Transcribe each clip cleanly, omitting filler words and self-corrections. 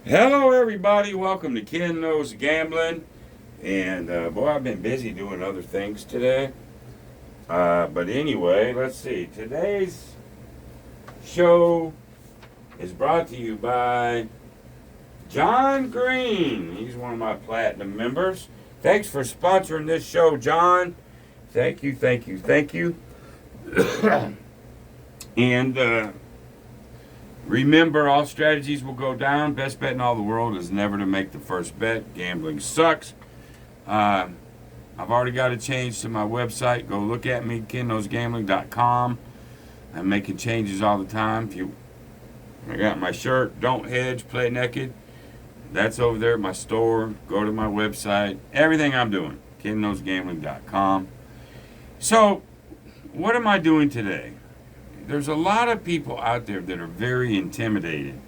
Hello, everybody. Welcome to Ken Knows Gambling. And boy, I've been busy doing other things today. But anyway, let's see. Today's show is brought to you by John Green. He's one of my platinum members. Thanks for sponsoring this show, John. Thank you, thank you, thank you. and remember, all strategies will go down. Best bet in all the world is never to make the first bet. Gambling sucks. Uh, I've already got a change to my website. Go look at me, kenknowsgambling.com. I'm making changes all the time. I got my shirt, Don't Hedge, Play Naked. That's over there at my store. Go to my website. Everything I'm doing, kenknowsgambling.com. So, what am I doing today? There's a lot of people out there that are very intimidated.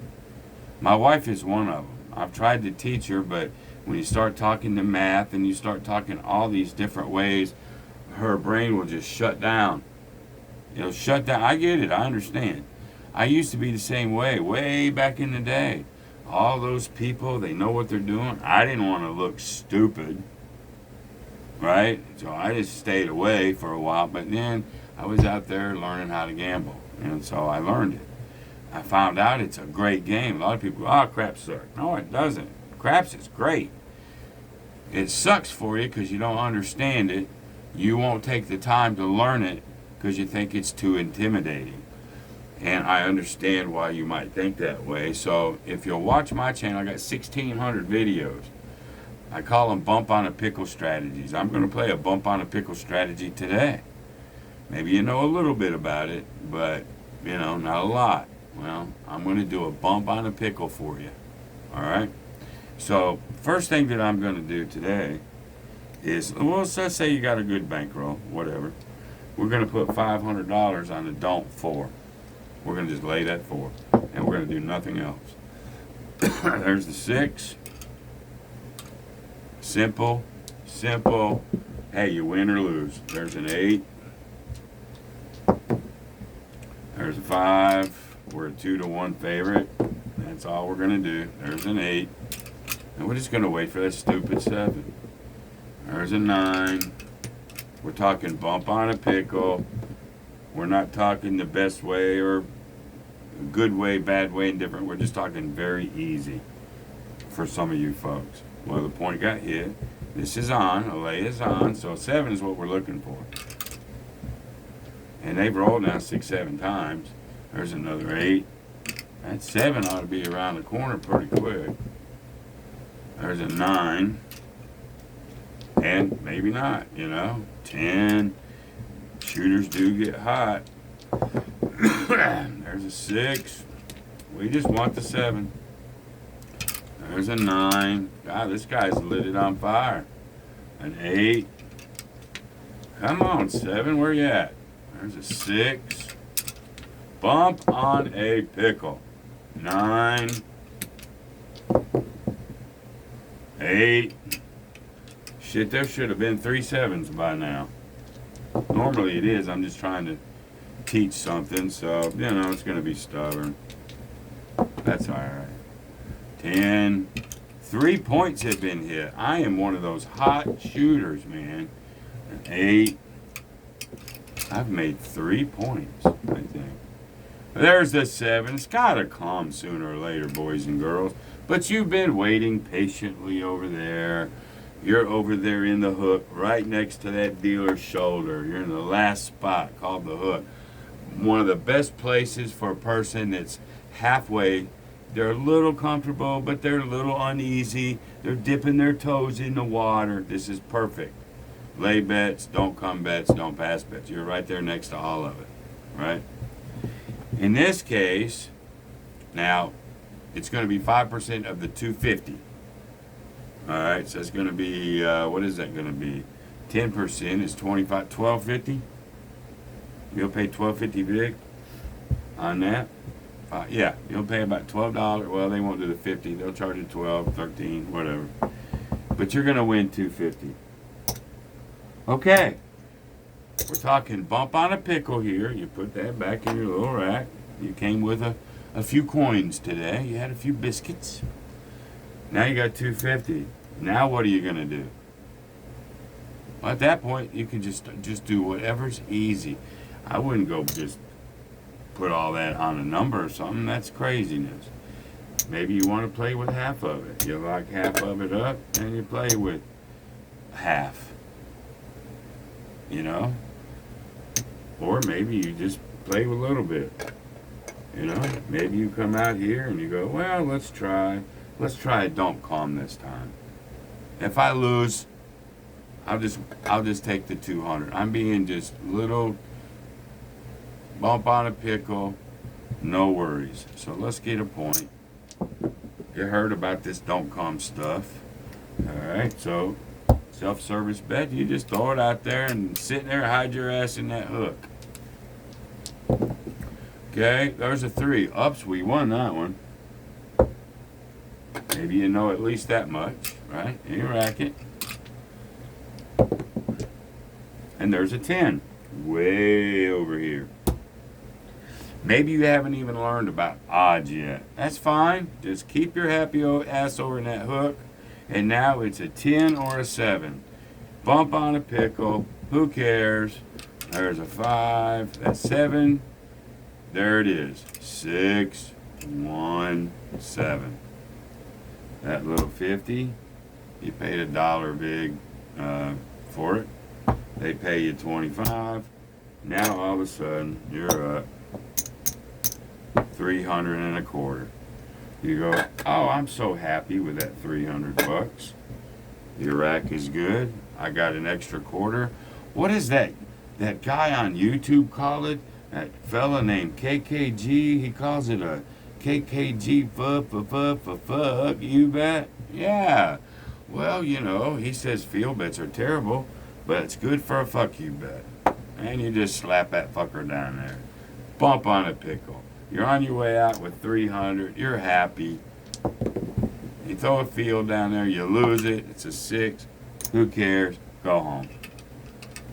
My wife is one of them. I've tried to teach her, but when you start talking to math and you start talking all these different ways, her brain will just shut down. It'll shut down. I get it. I understand. I used to be the same way back in the day. All those people, they know what they're doing. I didn't want to look stupid, right? So I just stayed away for a while, but then I was out there learning how to gamble, and so I learned it. I found out it's a great game. A lot of people go, oh, craps suck. No, it doesn't. Craps is great. It sucks for you because you don't understand it. You won't take the time to learn it because you think it's too intimidating. And I understand why you might think that way. So if you'll watch my channel, I got 1,600 videos. I call them bump on a pickle strategies. I'm going to play a bump on a pickle strategy today. Maybe you know a little bit about it, but, not a lot. Well, I'm going to do a bump on a pickle for you. All right? So, first thing that I'm going to do today is, well, let's say you got a good bankroll, whatever. We're going to put $500 on the don't 4. We're going to just lay that 4, and we're going to do nothing else. There's the 6. Simple, simple. Hey, you win or lose. There's an 8. There's a 5. We're a 2-1 favorite. That's all we're going to do. There's an 8. And we're just going to wait for that stupid 7. There's a 9. We're talking bump on a pickle. We're not talking the best way or good way, bad way, indifferent. We're just talking very easy for some of you folks. Well, the point got hit. This is on. A lay is on. So 7 is what we're looking for. And they've rolled now 6, 7 times. There's another 8. That 7 ought to be around the corner pretty quick. There's a 9. And maybe not, 10. Shooters do get hot. There's a 6. We just want the 7. There's a 9. God, this guy's lit it on fire. An 8. Come on, 7. Where you at? There's a 6. Bump on a pickle. 9. 8. Shit, there should have been 3 7s by now. Normally it is. I'm just trying to teach something, so, it's going to be stubborn. That's all right. 10. 3 points have been hit. I am one of those hot shooters, man. An 8. I've made 3 points, I think. There's the 7. It's got to come sooner or later, boys and girls. But you've been waiting patiently over there. You're over there in the hook, right next to that dealer's shoulder. You're in the last spot called the hook. One of the best places for a person that's halfway. They're a little comfortable, but they're a little uneasy. They're dipping their toes in the water. This is perfect. Lay bets, don't come bets, don't pass bets. You're right there next to all of it, right? In this case, now, it's going to be 5% of the 250. All right, so it's going to be, what is that going to be? 10% is 25, 12.50. You'll pay 12.50 big on that. Yeah, you'll pay about $12. Well, they won't do the 50. They'll charge you 12, 13, whatever. But you're going to win 250. Okay. We're talking bump on a pickle here. You put that back in your little rack. You came with a few coins today. You had a few biscuits. Now you got 250. Now what are you gonna do? Well, at that point, you can just do whatever's easy. I wouldn't go just put all that on a number or something. That's craziness. Maybe you want to play with half of it. You lock half of it up and you play with half. You know? Or maybe you just play with a little bit. You know? Maybe you come out here and you go, well, let's try Don't Calm this time. If I lose, I'll just take the 200. I'm being just little bump on a pickle, no worries. So let's get a point. You heard about this Don't Calm stuff. Alright, so self-service bet, you just throw it out there and sit there, hide your ass in that hook. Okay, there's a 3. Ups, we won that one. Maybe you know at least that much, right? In your racket. And there's a 10. Way over here. Maybe you haven't even learned about odds yet. That's fine. Just keep your happy ass over in that hook. And now it's a 10 or a 7. Bump on a pickle. Who cares? There's a 5. That's 7. There it is. 6, 1, 7. That little 50. You paid $1 big for it. They pay you 25. Now all of a sudden you're up 300 and a quarter. You go, oh, I'm so happy with that 300 bucks. Your rack is good. I got an extra quarter. What is that guy on YouTube call it? That fella named KKG, he calls it a KKG fuck, you bet? Yeah. Well, you know, he says field bets are terrible, but it's good for a fuck you bet. And you just slap that fucker down there. Bump on a pickle. You're on your way out with 300. You're happy. You throw a field down there. You lose it. It's a 6. Who cares? Go home.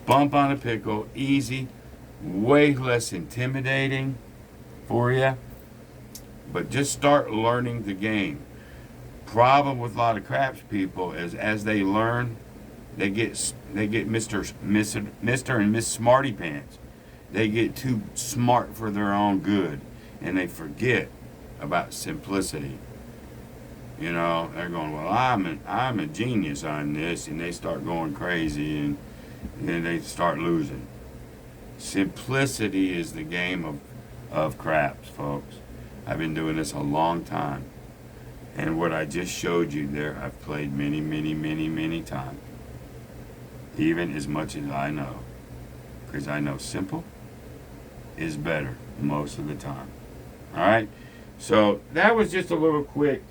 Bump on a pickle. Easy. Way less intimidating for you. But just start learning the game. Problem with a lot of craps people is as they learn, they get Mr. and Miss Smarty Pants. They get too smart for their own good, and they forget about simplicity. You know, they're going, well, I'm a genius on this, and they start going crazy, and then they start losing. Simplicity is the game of craps, folks. I've been doing this a long time, and what I just showed you there, I've played many, many, many, many times. Even as much as I know, because I know simple is better most of the time. Alright, so that was just a little quick,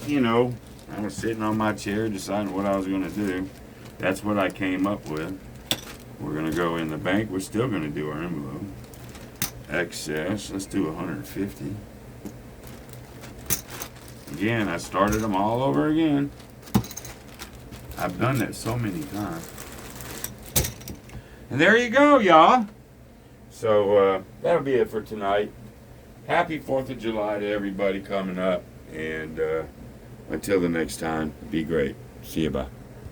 you know, I was sitting on my chair deciding what I was going to do. That's what I came up with. We're going to go in the bank. We're still going to do our envelope. Excess, let's do 150. Again, I started them all over again. I've done that so many times. And there you go, y'all. So that'll be it for tonight. Happy 4th of July to everybody coming up. And until the next time, be great. See you, bye.